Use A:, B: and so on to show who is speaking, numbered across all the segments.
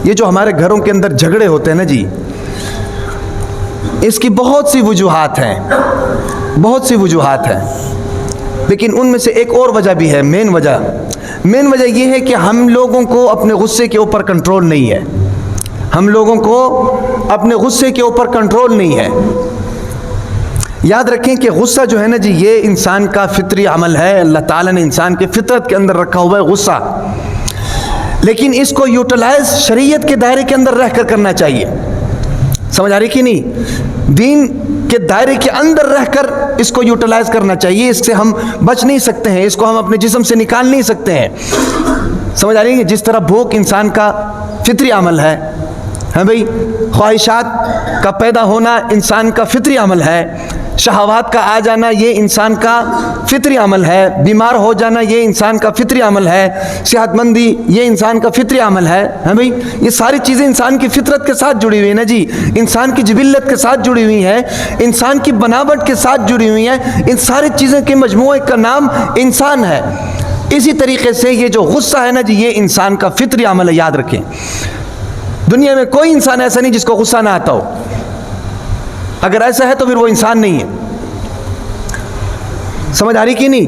A: یہ جو ہمارے گھروں کے اندر جھگڑے ہوتے ہیں نا جی، اس کی بہت سی وجوہات ہیں، بہت سی وجوہات ہیں، لیکن ان میں سے ایک اور وجہ بھی ہے، مین وجہ یہ ہے کہ ہم لوگوں کو اپنے غصے کے اوپر کنٹرول نہیں ہے، ہم لوگوں کو اپنے غصے کے اوپر کنٹرول نہیں ہے۔ یاد رکھیں کہ غصہ جو ہے نا جی، یہ انسان کا فطری عمل ہے، اللہ تعالیٰ نے انسان کے فطرت کے اندر رکھا ہوا ہے غصہ، لیکن اس کو یوٹیلائز شریعت کے دائرے کے اندر رہ کر کرنا چاہیے، سمجھ آ رہی کہ نہیں؟ دین کے دائرے کے اندر رہ کر اس کو یوٹیلائز کرنا چاہیے، اس سے ہم بچ نہیں سکتے ہیں، اس کو ہم اپنے جسم سے نکال نہیں سکتے ہیں، سمجھ آ رہی ہے؟ جس طرح بھوک انسان کا فطری عمل ہے، ہاں بھائی، خواہشات کا پیدا ہونا انسان کا فطری عمل ہے، شہوات کا آ جانا یہ انسان کا فطری عمل ہے، بیمار ہو جانا یہ انسان کا فطری عمل ہے، صحت مندی یہ انسان کا فطری عمل ہے، ہاں بھائی، یہ ساری چیزیں انسان کی فطرت کے ساتھ جڑی ہوئی ہیں نا جی، انسان کی جبلت کے ساتھ جڑی ہوئی ہیں، انسان کی بناوٹ کے ساتھ جڑی ہوئی ہیں، ان ساری چیزوں کے مجموعے کا نام انسان ہے۔ اسی طریقے سے یہ جو غصہ ہے نا جی، یہ انسان کا فطری عمل ہے، یاد رکھیں۔ دنیا میں کوئی انسان ایسا نہیں جس کو غصہ نہ آتا ہو، اگر ایسا ہے تو پھر وہ انسان نہیں ہے، سمجھ آ رہی کہ نہیں؟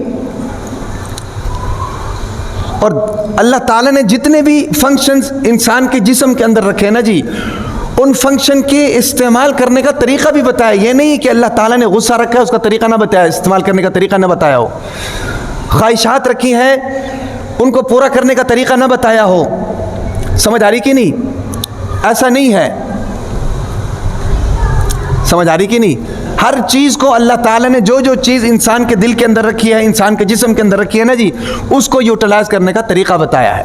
A: اور اللہ تعالیٰ نے جتنے بھی فنکشنز انسان کے جسم کے اندر رکھے نا جی، ان فنکشن کے استعمال کرنے کا طریقہ بھی بتایا، یہ نہیں کہ اللہ تعالیٰ نے غصہ رکھا ہے اس کا طریقہ نہ بتایا، استعمال کرنے کا طریقہ نہ بتایا ہو، خواہشات رکھی ہیں ان کو پورا کرنے کا طریقہ نہ بتایا ہو، سمجھ آ رہی کہ نہیں؟ ایسا نہیں ہے، سمجھ آ رہی کہ نہیں؟ ہر چیز کو اللہ تعالیٰ نے جو چیز انسان کے دل کے اندر رکھی ہے، انسان کے جسم کے اندر رکھی ہے نا جی، اس کو یوٹیلائز کرنے کا طریقہ بتایا ہے۔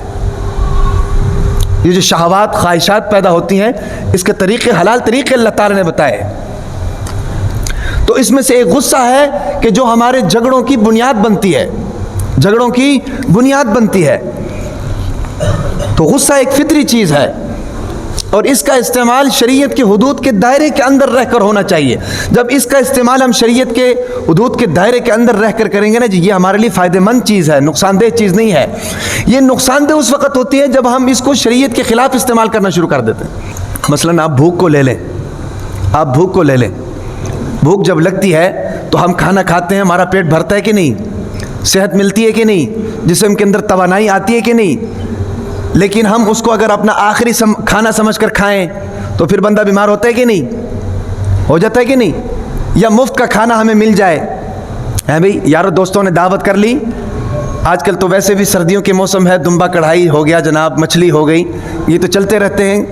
A: یہ جو شہوات خواہشات پیدا ہوتی ہیں، اس کے طریقے، حلال طریقے اللہ تعالیٰ نے بتائے ہیں۔ تو اس میں سے ایک غصہ ہے کہ جو ہمارے جھگڑوں کی بنیاد بنتی ہے، جھگڑوں کی بنیاد بنتی ہے۔ تو غصہ ایک فطری چیز ہے، اور اس کا استعمال شریعت کے حدود کے دائرے کے اندر رہ کر ہونا چاہیے۔ جب اس کا استعمال ہم شریعت کے حدود کے دائرے کے اندر رہ کر کریں گے نا جی، یہ ہمارے لیے فائدہ مند چیز ہے، نقصان دہ چیز نہیں ہے۔ یہ نقصان دہ اس وقت ہوتی ہے جب ہم اس کو شریعت کے خلاف استعمال کرنا شروع کر دیتے ہیں۔ مثلاً آپ بھوک کو لے لیں، آپ بھوک کو لے لیں، بھوک جب لگتی ہے تو ہم کھانا کھاتے ہیں، ہمارا پیٹ بھرتا ہے کہ نہیں؟ صحت ملتی ہے کہ نہیں؟ جسم کے اندر توانائی آتی ہے کہ نہیں؟ لیکن ہم اس کو اگر اپنا آخری کھانا سمجھ کر کھائیں تو پھر بندہ بیمار ہوتا ہے کہ نہیں؟ ہو جاتا ہے کہ نہیں؟ یا مفت کا کھانا ہمیں مل جائے، ہے بھئی، یارو دوستوں نے دعوت کر لی، آج کل تو ویسے بھی سردیوں کے موسم ہے، دمبا کڑھائی ہو گیا جناب، مچھلی ہو گئی، یہ تو چلتے رہتے ہیں،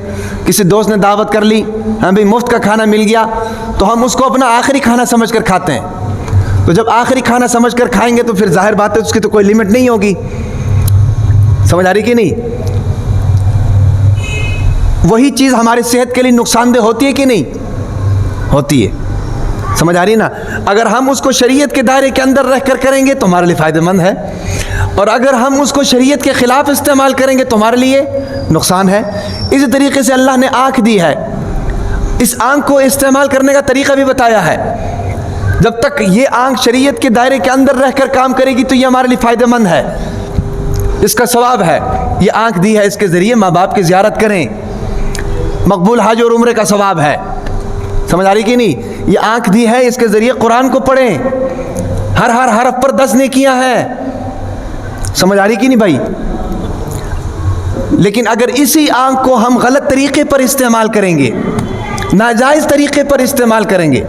A: کسی دوست نے دعوت کر لی، ہاں بھئی، مفت کا کھانا مل گیا تو ہم اس کو اپنا آخری کھانا سمجھ کر کھاتے ہیں۔ تو جب آخری کھانا سمجھ کر کھائیں گے تو پھر ظاہر بات ہے اس کی تو کوئی لیمٹ نہیں ہوگی، سمجھ آ رہی کہ نہیں؟ وہی چیز ہماری صحت کے لیے نقصان دہ ہوتی ہے کہ نہیں؟ ہوتی ہے، سمجھ آ رہی ہے نا؟ اگر ہم اس کو شریعت کے دائرے کے اندر رہ کر کریں گے تو ہمارے لیے فائدہ مند ہے، اور اگر ہم اس کو شریعت کے خلاف استعمال کریں گے تو ہمارے لیے نقصان ہے۔ اسی طریقے سے اللہ نے آنکھ دی ہے، اس آنکھ کو استعمال کرنے کا طریقہ بھی بتایا ہے۔ جب تک یہ آنکھ شریعت کے دائرے کے اندر رہ کر کام کرے گی تو یہ ہمارے لیے فائدہ مند ہے، اس کا ثواب ہے۔ یہ آنکھ دی ہے، اس کے ذریعے ماں باپ کی زیارت کریں، مقبول حج اور عمرے کا ثواب ہے، سمجھ آ رہی کہ نہیں؟ یہ آنکھ دی ہے، اس کے ذریعے قرآن کو پڑھیں، ہر حرف پر 10 نیکیاں ہیں، سمجھ آ رہی کہ نہیں بھائی؟ لیکن اگر اسی آنکھ کو ہم غلط طریقے پر استعمال کریں گے، ناجائز طریقے پر استعمال کریں گے،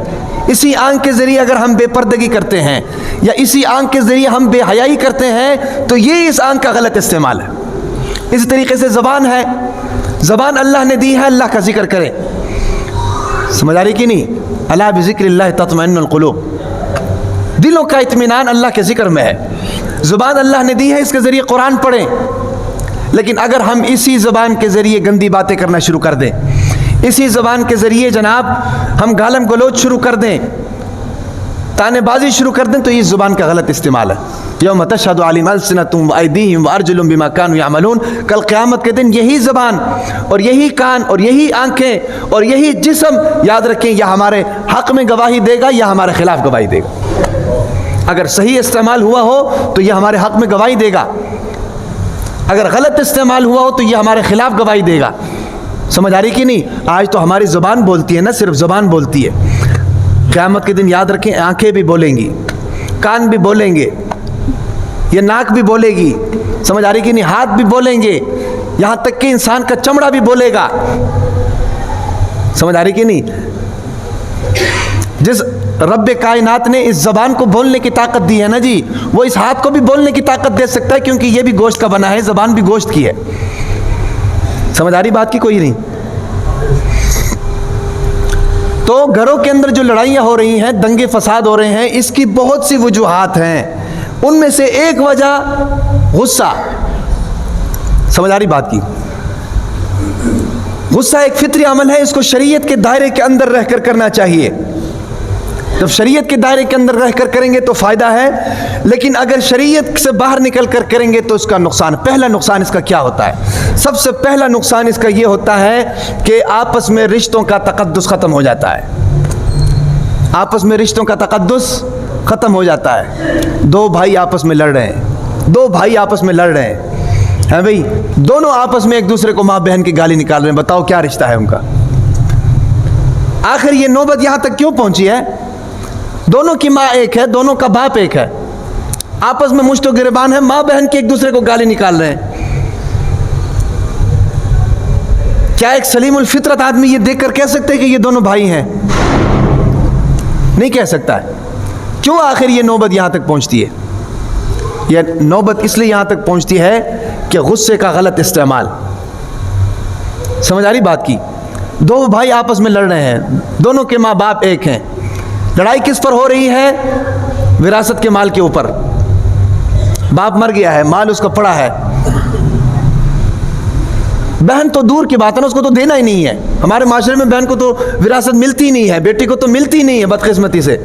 A: اسی آنکھ کے ذریعے اگر ہم بے پردگی کرتے ہیں یا اسی آنکھ کے ذریعے ہم بے حیائی کرتے ہیں تو یہ اس آنکھ کا غلط استعمال ہے۔ اسی طریقے سے زبان ہے، زبان اللہ نے دی ہے، اللہ کا ذکر کرے، سمجھ آ رہی کہ نہیں؟ الا بذکر اللہ تطمئن القلوب، دلوں کا اطمینان اللہ کے ذکر میں ہے۔ زبان اللہ نے دی ہے، اس کے ذریعے قرآن پڑھیں، لیکن اگر ہم اسی زبان کے ذریعے گندی باتیں کرنا شروع کر دیں، اسی زبان کے ذریعے جناب ہم گالم گلوچ شروع کر دیں، تانے بازی شروع کر دیں، تو یہ زبان کا غلط استعمال ہے۔ یوم تشہد علیہم السنتہم وایدیہم وارجلہم بما کانوا یعملون، کل قیامت کے دن یہی زبان اور یہی کان اور یہی آنکھیں اور یہی جسم، یاد رکھیں، یا ہمارے حق میں گواہی دے گا یا ہمارے خلاف گواہی دے گا۔ اگر صحیح استعمال ہوا ہو تو یہ ہمارے حق میں گواہی دے گا، اگر غلط استعمال ہوا ہو تو یہ ہمارے خلاف گواہی دے گا۔ سمجھ آ رہی کہ نہیں؟ آج تو ہماری زبان بولتی ہے نا، صرف زبان بولتی ہے. قیامت کے دن یاد رکھیں آنکھیں بھی بولیں گی، کان بھی بولیں گے، یہ ناک بھی بولے گی. سمجھ آ رہی کہ نہیں؟ ہاتھ بھی بولیں گے، یہاں تک کہ انسان کا چمڑا بھی بولے گا. سمجھ آ رہی کہ نہیں؟ جس رب کائنات نے اس زبان کو بولنے کی طاقت دی ہے نا جی، وہ اس ہاتھ کو بھی بولنے کی طاقت دے سکتا ہے، کیونکہ یہ بھی گوشت کا بنا ہے، زبان بھی گوشت کی ہے. سمجھ آ رہی بات کی کوئی نہیں؟ تو گھروں کے اندر جو لڑائیاں ہو رہی ہیں، دنگے فساد ہو رہے ہیں، اس کی بہت سی وجوہات ہیں. ان میں سے ایک وجہ غصہ. سمجھ آ رہی بات کی؟ غصہ ایک فطری عمل ہے، اس کو شریعت کے دائرے کے اندر رہ کر کرنا چاہیے. جب شریعت کے دائرے کے اندر رہ کر کریں گے تو فائدہ ہے، لیکن اگر شریعت سے باہر نکل کر کریں گے تو اس کا نقصان. پہلا نقصان اس کا کیا ہوتا ہے؟ سب سے پہلا نقصان اس کا یہ ہوتا ہے کہ آپس میں رشتوں کا تقدس ختم ہو جاتا ہے. آپس میں رشتوں کا تقدس ختم ہو جاتا ہے. دو بھائی آپس میں لڑ رہے ہیں، دو بھائی آپس میں لڑ رہے ہیں بھائی، دونوں آپس میں ایک دوسرے کو ماں بہن کی گالی نکال رہے ہیں. بتاؤ کیا رشتہ ہے ان کا؟ آخر یہ نوبت یہاں تک کیوں پہنچی ہے؟ دونوں کی ماں ایک ہے، دونوں کا باپ ایک ہے، آپس میں مشت و گریبان ہے، ماں بہن کے ایک دوسرے کو گالی نکال رہے ہیں. کیا ایک سلیم الفطرت آدمی یہ دیکھ کر کہہ سکتے کہ یہ دونوں بھائی ہیں؟ نہیں کہہ سکتا ہے. کیوں آخر یہ نوبت یہاں تک پہنچتی ہے؟ یہ نوبت اس لیے یہاں تک پہنچتی ہے کہ غصے کا غلط استعمال. سمجھ آ رہی بات کی؟ دو بھائی آپس میں لڑ رہے ہیں، دونوں کے ماں باپ ایک ہیں. لڑائی کس پر ہو رہی ہے؟ وراثت کے مال کے اوپر. باپ مر گیا ہے، مال اس کا پڑا ہے. بہن تو دور کی بات ہے نا، اس کو تو دینا ہی نہیں ہے. ہمارے معاشرے میں بہن کو تو وراثت ملتی نہیں ہے، بیٹی کو تو ملتی نہیں ہے بدقسمتی سے.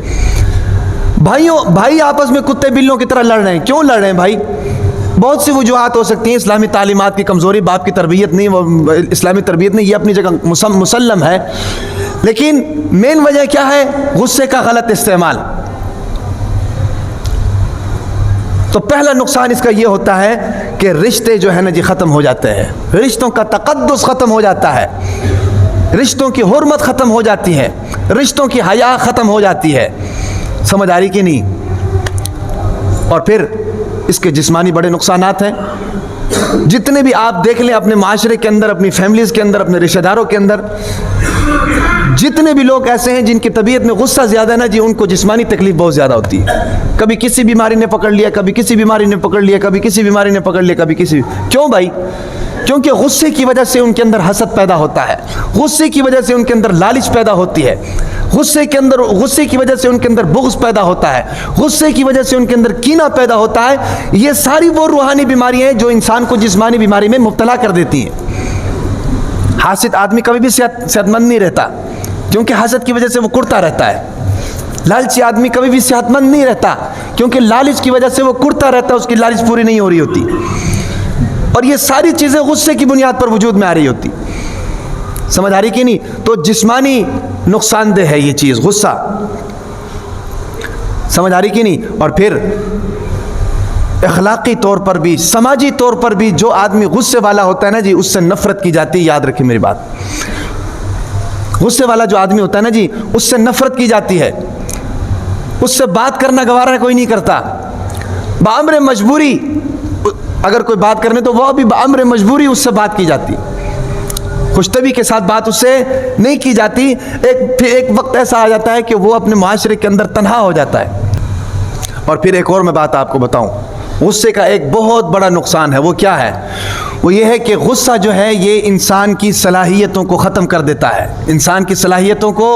A: بھائی آپس میں کتے بلوں کی طرح لڑ رہے ہیں. کیوں لڑ رہے ہیں بھائی؟ بہت سی وجوہات ہو سکتی ہیں. اسلامی تعلیمات کی کمزوری، باپ کی تربیت نہیں، وہ اسلامی تربیت نہیں، یہ اپنی جگہ مسلم ہے. لیکن مین وجہ کیا ہے؟ غصے کا غلط استعمال. تو پہلا نقصان اس کا یہ ہوتا ہے کہ رشتے جو ہے نا جی ختم ہو جاتے ہیں، رشتوں کا تقدس ختم ہو جاتا ہے، رشتوں کی حرمت ختم ہو جاتی ہے، رشتوں کی حیا ختم ہو جاتی ہے. سمجھ آ رہی کہ نہیں؟ اور پھر اس کے جسمانی بڑے نقصانات ہیں. جتنے بھی آپ دیکھ لیں اپنے معاشرے کے اندر، اپنی فیملیز کے اندر، اپنے رشتہ داروں کے اندر، جتنے بھی لوگ ایسے ہیں جن کی طبیعت میں غصہ زیادہ ہے نا جی، ان کو جسمانی تکلیف بہت زیادہ ہوتی ہے. کبھی کسی بیماری نے پکڑ لیا، کبھی کسی بیماری نے پکڑ لیا، کبھی کسی بیماری نے پکڑ لیا، کبھی کسی. کیوں بھائی؟ کیونکہ غصے کی وجہ سے ان کے اندر حسد پیدا ہوتا ہے، غصے کی وجہ سے ان کے اندر لالچ پیدا ہوتی ہے، غصے کی وجہ سے ان کے اندر بغض پیدا ہوتا ہے، غصے کی وجہ سے ان کے اندر کینہ پیدا ہوتا ہے. یہ ساری وہ روحانی بیماریاں ہیں جو انسان کو جسمانی بیماری میں مبتلا کر دیتی ہیں. حاسد آدمی کبھی بھی صحت مند نہیں رہتا، کیونکہ حسد کی وجہ سے وہ کڑتا رہتا ہے. لالچی آدمی کبھی بھی صحت مند نہیں رہتا، کیونکہ لالچ کی وجہ سے وہ کڑتا رہتا ہے، اس کی لالچ پوری نہیں ہو رہی ہوتی. اور یہ ساری چیزیں غصے کی بنیاد پر وجود میں آ رہی ہوتی. سمجھ آ رہی کہ نہیں؟ تو جسمانی نقصان دہ ہے یہ چیز، غصہ. سمجھ آ رہی کہ نہیں؟ اور پھر اخلاقی طور پر بھی، سماجی طور پر بھی جو آدمی غصے والا ہوتا ہے نا جی، اس سے نفرت کی جاتی ہے. یاد رکھیں میری بات، غصے والا جو آدمی ہوتا ہے نا جی، اس سے نفرت کی جاتی ہے. اس سے بات کرنا گوارا کوئی نہیں کرتا. بامر مجبوری اگر کوئی بات کرنے تو وہ بھی بامر مجبوری اس سے بات کی جاتی، خوش طبعی کے ساتھ بات اس سے نہیں کی جاتی. پھر ایک وقت ایسا آ جاتا ہے کہ وہ اپنے معاشرے کے اندر تنہا ہو جاتا ہے. اور پھر ایک اور میں بات آپ کو بتاؤں، غصے کا ایک بہت بڑا نقصان ہے. وہ کیا ہے؟ وہ یہ ہے کہ غصہ جو ہے یہ انسان کی صلاحیتوں کو ختم کر دیتا ہے. انسان کی صلاحیتوں کو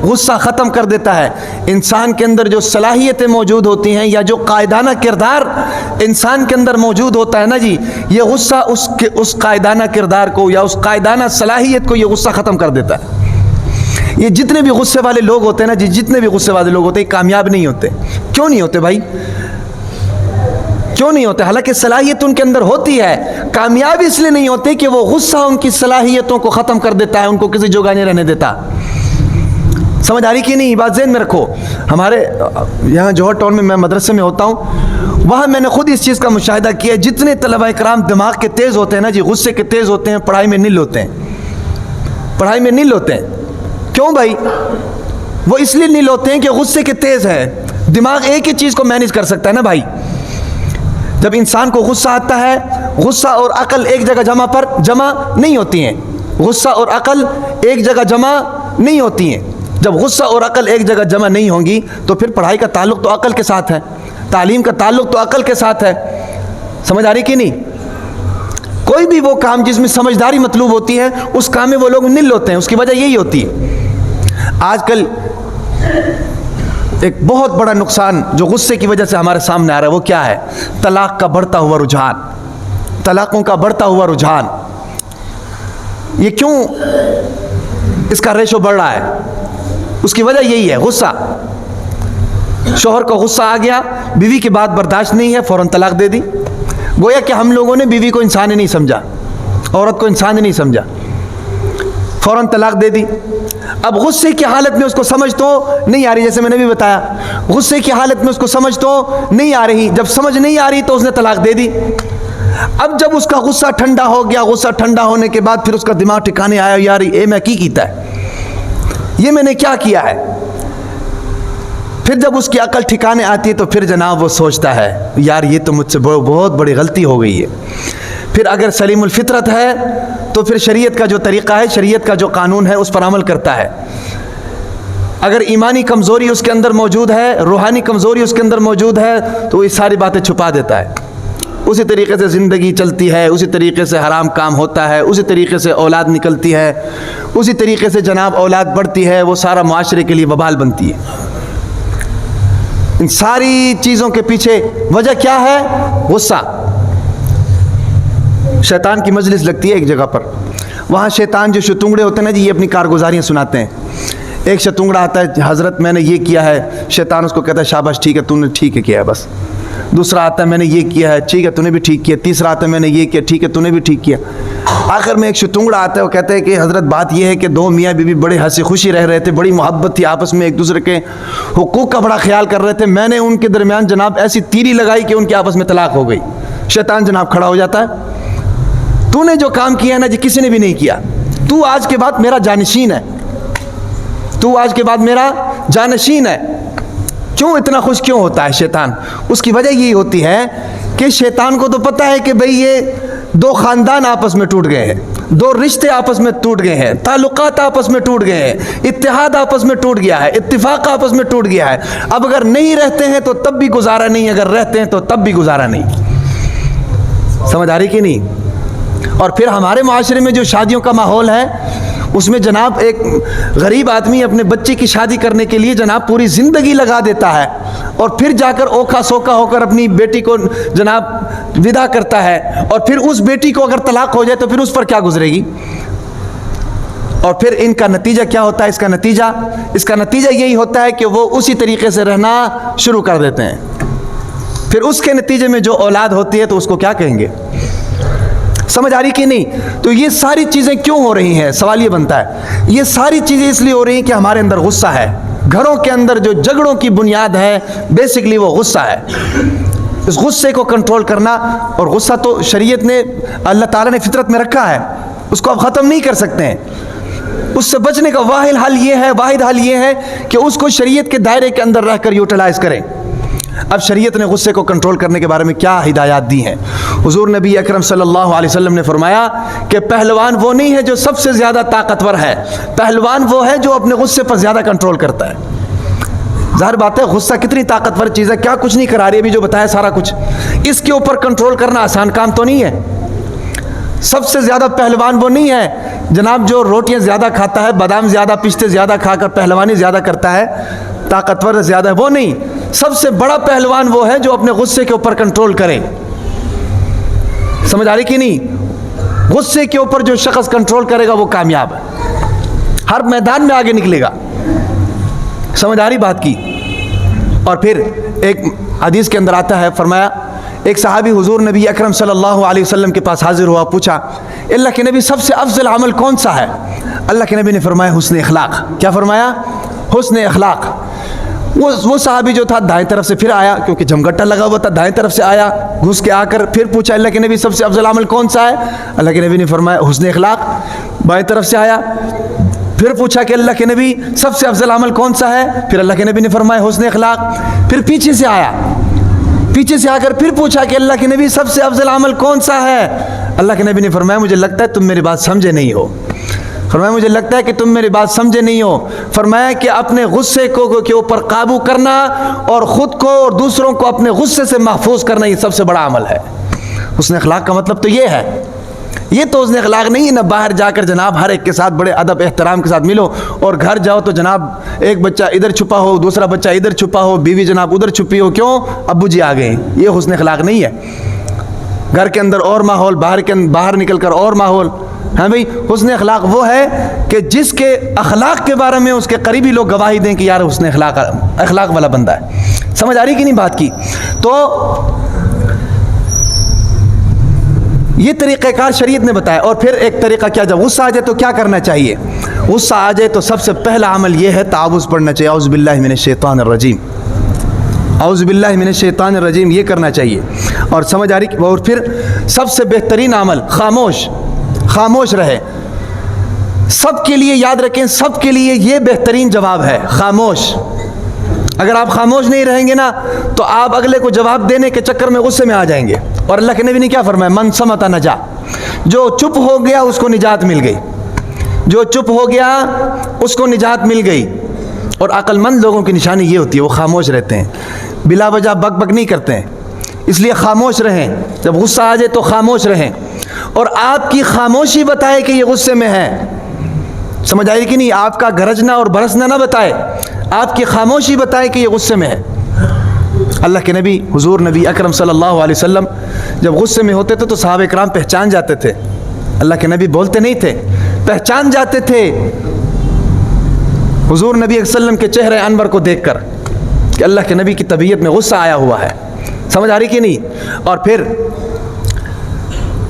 A: غصہ ختم کر دیتا ہے. انسان کے اندر جو صلاحیتیں موجود ہوتی ہیں یا جو قائدانہ کردار انسان کے اندر موجود ہوتا ہے نا جی، یہ غصہ اس قائدانہ کردار کو یا اس قائدانہ صلاحیت کو یہ غصہ ختم کر دیتا ہے. یہ جتنے بھی غصے والے لوگ ہوتے ہیں نا جی، جتنے بھی غصے والے لوگ ہوتے ہیں کامیاب نہیں ہوتے. کیوں نہیں ہوتے بھائی؟ کیوں نہیں ہوتے؟ حالانکہ صلاحیت ان کے اندر ہوتی ہے. کامیاب اس لیے نہیں ہوتے کہ وہ غصہ ان کی صلاحیتوں کو ختم کر دیتا ہے، ان کو کسی جگہ نہیں رہنے دیتا. سمجھ آ رہی کہ نہیں؟ بات ذہن میں رکھو. ہمارے یہاں جوہر ٹاؤن میں مدرسے میں ہوتا ہوں، وہاں میں نے خود اس چیز کا مشاہدہ کیا. جتنے طلبہ کرام دماغ کے تیز ہوتے ہیں نا جی، غصے کے تیز ہوتے ہیں، پڑھائی میں نل ہوتے ہیں. پڑھائی میں نیل ہوتے ہیں. کیوں بھائی؟ وہ اس لیے نیل ہوتے ہیں کہ غصے کے تیز ہیں. دماغ ایک ہی چیز کو مینیج کر سکتا ہے نا بھائی. جب انسان کو غصہ آتا ہے، غصہ اور عقل ایک جگہ جمع نہیں ہوتی ہیں. غصہ اور عقل ایک جگہ جمع نہیں ہوتی ہیں. جب غصہ اور عقل ایک جگہ جمع نہیں ہوں گی تو پھر پڑھائی کا تعلق تو عقل کے ساتھ ہے، تعلیم کا تعلق تو عقل کے ساتھ ہے. سمجھ آ رہی کہ نہیں؟ کوئی بھی وہ کام جس میں سمجھداری مطلوب ہوتی ہے اس کام میں وہ لوگ نل ہوتے ہیں. اس کی وجہ یہی ہوتی ہے. آج کل ایک بہت بڑا نقصان جو غصے کی وجہ سے ہمارے سامنے آ رہا ہے وہ کیا ہے؟ طلاق کا بڑھتا ہوا رجحان. طلاقوں کا بڑھتا ہوا رجحان. یہ کیوں اس کا ریشو بڑھ رہا ہے؟ اس کی وجہ یہی ہے، غصہ. شوہر کو غصہ آ گیا، بیوی کی بات برداشت نہیں ہے، فوراً طلاق دے دی. گویا کہ ہم لوگوں نے بیوی کو انسان ہی نہیں سمجھا، عورت کو انسان ہی نہیں سمجھا، فوراً طلاق دے دی. اب غصے کی حالت میں اس کو سمجھ تو نہیں آ رہی، جیسے میں نے بھی بتایا غصے کی حالت میں اس کو سمجھ تو نہیں آ رہی. جب سمجھ نہیں آ رہی تو اس نے طلاق دے دی. اب جب اس کا غصہ ٹھنڈا ہو گیا، غصہ ٹھنڈا ہونے کے بعد پھر اس کا دماغ ٹھکانے آیا، یار یہ میں کی کیتا ہے، یہ میں نے کیا کیا ہے. پھر جب اس کی عقل ٹھکانے آتی ہے تو پھر جناب وہ سوچتا ہے یار یہ تو مجھ سے بہت بڑی غلطی ہو گئی ہے. پھر اگر سلیم الفطرت ہے تو پھر شریعت کا جو طریقہ ہے، شریعت کا جو قانون ہے اس پر عمل کرتا ہے. اگر ایمانی کمزوری اس کے اندر موجود ہے، روحانی کمزوری اس کے اندر موجود ہے تو یہ ساری باتیں چھپا دیتا ہے. اسی طریقے سے زندگی چلتی ہے، اسی طریقے سے حرام کام ہوتا ہے، اسی طریقے سے اولاد نکلتی ہے، اسی طریقے سے جناب اولاد بڑھتی ہے، وہ سارا معاشرے کے لیے وبال بنتی ہے. ان ساری چیزوں کے پیچھے وجہ کیا ہے؟ غصہ. شیطان کی مجلس لگتی ہے ایک جگہ پر، وہاں شیطان جو شتونگڑے ہوتے ہیں نا جی، یہ اپنی کارگزاریاں سناتے ہیں. ایک شتونگڑا آتا ہے، حضرت میں نے یہ کیا ہے، شیطان اس کو کہتا ہے شاباش ٹھیک ہے تو نے ٹھیک ہے کیا ہے بس. دوسرا آتا ہے میں نے یہ کیا ہے، ٹھیک ہے تو نے بھی ٹھیک کیا. تیسرا آتا ہے میں نے یہ کیا، ٹھیک ہے تو نے بھی ٹھیک کیا. آخر میں ایک شتونگڑا آتا ہے، وہ کہتا ہے کہ حضرت بات یہ ہے کہ دو میاں بیوی بڑے ہنسی خوشی رہ رہے تھے، بڑی محبت تھی آپس میں، ایک دوسرے کے حقوق کا بڑا خیال کر رہے تھے. میں نے ان کے درمیان جناب ایسی تیری لگائی کہ ان کے آپس میں طلاق ہو گئی. شیطان جناب کھڑا ہو جاتا ہے، تو نے جو کام کیا ہے نا جی کسی نے بھی نہیں کیا، تو آج کے بعد میرا جانشین ہے، تو آج کے بعد میرا جانشین ہے. کیوں اتنا خوش کیوں ہوتا ہے شیطان؟ اس کی وجہ یہی ہوتی ہے کہ شیطان کو تو پتہ ہے کہ بھئی یہ دو خاندان آپس میں ٹوٹ گئے ہیں، دو رشتے آپس میں ٹوٹ گئے ہیں، تعلقات آپس میں ٹوٹ گئے ہیں، اتحاد آپس میں ٹوٹ گیا ہے، اتفاق آپس میں ٹوٹ گیا ہے. اب اگر نہیں رہتے ہیں تو تب بھی گزارا نہیں، اگر رہتے ہیں تو تب بھی گزارا نہیں. سمجھ آ رہی کہ نہیں؟ اور پھر ہمارے معاشرے میں جو شادیوں کا ماحول ہے اس میں جناب ایک غریب آدمی اپنے بچے کی شادی کرنے کے لیے جناب پوری زندگی لگا دیتا ہے اور پھر جا کر اوکھا سوکھا ہو کر اپنی بیٹی کو جناب ودا کرتا ہے. اور پھر اس بیٹی کو اگر طلاق ہو جائے تو پھر اس پر کیا گزرے گی؟ اور پھر ان کا نتیجہ کیا ہوتا ہے؟ اس کا نتیجہ یہی ہوتا ہے کہ وہ اسی طریقے سے رہنا شروع کر دیتے ہیں. پھر اس کے نتیجے میں جو اولاد ہوتی ہے تو اس کو کیا کہیں گے؟ سمجھ آ رہی کہ نہیں؟ تو یہ ساری چیزیں کیوں ہو رہی ہیں؟ سوال یہ بنتا ہے یہ ساری چیزیں اس لیے ہو رہی ہیں کہ ہمارے اندر غصہ ہے. گھروں کے اندر جو جھگڑوں کی بنیاد ہے بیسکلی وہ غصہ ہے. اس غصے کو کنٹرول کرنا، اور غصہ تو شریعت نے اللہ تعالیٰ نے فطرت میں رکھا ہے، اس کو آپ ختم نہیں کر سکتے ہیں. اس سے بچنے کا واحد حل یہ ہے کہ اس کو شریعت کے دائرے کے اندر رہ کر یوٹیلائز کریں. اب شریعت نے غصے کو کنٹرول کرنے کے بارے میں کیا ہدایات دی ہیں؟ حضور نبی اکرم صلی اللہ علیہ وسلم نے فرمایا کہ پہلوان وہ نہیں ہے جو سب سے زیادہ طاقتور ہے، پہلوان وہ ہے جو اپنے غصے پر زیادہ کنٹرول کرتا ہے. ظاہر بات ہے غصہ کتنی طاقتور چیز ہے، کیا کچھ نہیں کرا رہی، ابھی جو بتایا سارا کچھ. اس کے اوپر کنٹرول کرنا آسان کام تو نہیں ہے. سب سے زیادہ پہلوان وہ نہیں ہے جناب جو روٹیاں زیادہ کھاتا ہے، بادام زیادہ پستے زیادہ کھا کر پہلوانی زیادہ کرتا ہے، طاقتور زیادہ ہے، وہ نہیں. سب سے بڑا پہلوان وہ ہے جو اپنے غصے کے اوپر کنٹرول کرے. سمجھ آ رہی کہ نہیں؟ غصے کے اوپر جو شخص کنٹرول کرے گا وہ کامیاب ہے، ہر میدان میں آگے نکلے گا. سمجھ آ رہی بات کی؟ اور پھر ایک حدیث کے اندر آتا ہے، فرمایا ایک صحابی حضور نبی اکرم صلی اللہ علیہ وسلم کے پاس حاضر ہوا، پوچھا اللہ کے نبی سب سے افضل عمل کون سا ہے؟ اللہ کے نبی نے فرمایا حسن اخلاق. کیا فرمایا؟ حسن اخلاق. وہ صحابی جو تھا دائیں طرف سے پھر آیا، کیونکہ جھمگٹا لگا ہوا تھا، دائیں طرف سے آیا، گھس کے آ کر پھر پوچھا اللہ کے نبی سب سے افضل عمل کون سا ہے؟ اللہ کے نبی نے فرمایا حسن اخلاق. بائیں طرف سے آیا، پھر پوچھا کہ اللہ کے نبی سب سے افضل عمل کون سا ہے؟ پھر اللہ کے نبی نے فرمایا حسن اخلاق۔ پھر پیچھے سے آیا، پیچھے سے آ کر پھر پوچھا کہ اللہ کے نبی سب سے افضل عمل کون سا ہے؟ اللہ کے نبی نے فرمایا مجھے لگتا ہے تم میری بات سمجھے نہیں ہو۔ فرمایا مجھے لگتا ہے کہ تم میری بات سمجھے نہیں ہو۔ فرمایا کہ اپنے غصے کو کے اوپر قابو کرنا اور خود کو اور دوسروں کو اپنے غصے سے محفوظ کرنا، یہ سب سے بڑا عمل ہے۔ حسن اخلاق کا مطلب تو یہ ہے، یہ تو حسن اخلاق نہیں ہے نہ باہر جا کر جناب ہر ایک کے ساتھ بڑے ادب احترام کے ساتھ ملو، اور گھر جاؤ تو جناب ایک بچہ ادھر چھپا ہو، دوسرا بچہ ادھر چھپا ہو، بیوی جناب ادھر چھپی ہو، کیوں؟ ابو جی آ گئے۔ یہ حسن اخلاق نہیں ہے۔ گھر کے اندر اور ماحول، باہر نکل کر اور ماحول۔ ہاں بھئی، حسن اخلاق وہ ہے کہ جس کے اخلاق کے بارے میں اس کے قریبی لوگ گواہی دیں کہ یار حسن اخلاق والا بندہ ہے۔ سمجھ آ رہی کہ نہیں بات کی؟ تو یہ طریقہ کار شریعت نے بتایا۔ اور پھر ایک طریقہ کیا، جب غصہ آ جائے تو کیا کرنا چاہیے؟ غصہ آ جائے تو سب سے پہلا عمل یہ ہے تعوذ پڑھنا چاہیے، اعوذ باللہ من الشیطان الرجیم، اعوذ باللہ من الشیطان الرجیم، یہ کرنا چاہیے۔ اور سمجھ آ رہی؟ اور پھر سب سے بہترین عمل خاموش رہے۔ سب کے لیے یاد رکھیں، سب کے لیے یہ بہترین جواب ہے، خاموش۔ اگر آپ خاموش نہیں رہیں گے نا تو آپ اگلے کو جواب دینے کے چکر میں غصے میں آ جائیں گے۔ اور اللہ کے نبی نے کیا فرمایا؟ من صمت نجا، جو چپ ہو گیا اس کو نجات مل گئی، جو چپ ہو گیا اس کو نجات مل گئی۔ اور عقل مند لوگوں کی نشانی یہ ہوتی ہے، وہ خاموش رہتے ہیں، بلا وجہ بک بک نہیں کرتے ہیں، اس لیے خاموش رہیں۔ جب غصہ آ جائے تو خاموش رہیں، اور آپ کی خاموشی بتائے کہ یہ غصے میں ہے۔ سمجھ آئی کہ نہیں؟ آپ کا گرجنا اور برسنا نہ بتائے، آپ کی خاموشی بتائے کہ یہ غصے میں ہے۔ اللہ کے نبی حضور نبی اکرم صلی اللہ علیہ وسلم جب غصے میں ہوتے تھے تو صحابہ کرام پہچان جاتے تھے۔ اللہ کے نبی بولتے نہیں تھے، پہچان جاتے تھے حضور نبی صلی اللہ علیہ وسلم کے چہرے انور کو دیکھ کر کہ اللہ کے نبی کی طبیعت میں غصہ آیا ہوا ہے۔ سمجھ آ رہی کہ نہیں؟ اور پھر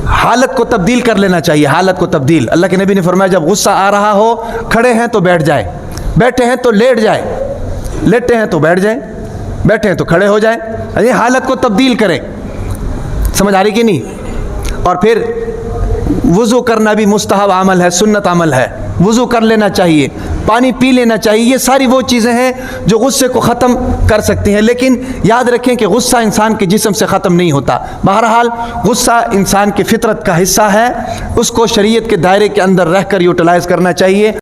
A: حالت کو تبدیل کر لینا چاہیے، حالت کو تبدیل۔ اللہ کے نبی نے فرمایا جب غصہ آ رہا ہو، کھڑے ہیں تو بیٹھ جائیں، بیٹھے ہیں تو لیٹ جائیں، لیٹے ہیں تو بیٹھ جائیں، بیٹھے ہیں تو کھڑے ہو جائیں، یہ حالت کو تبدیل کریں۔ سمجھ آ رہی کہ نہیں؟ اور پھر وضو کرنا بھی مستحب عمل ہے، سنت عمل ہے، وضو کر لینا چاہیے، پانی پی لینا چاہیے۔ یہ ساری وہ چیزیں ہیں جو غصے کو ختم کر سکتی ہیں، لیکن یاد رکھیں کہ غصہ انسان کے جسم سے ختم نہیں ہوتا۔ بہرحال غصہ انسان کی فطرت کا حصہ ہے، اس کو شریعت کے دائرے کے اندر رہ کر یوٹیلائز کرنا چاہیے۔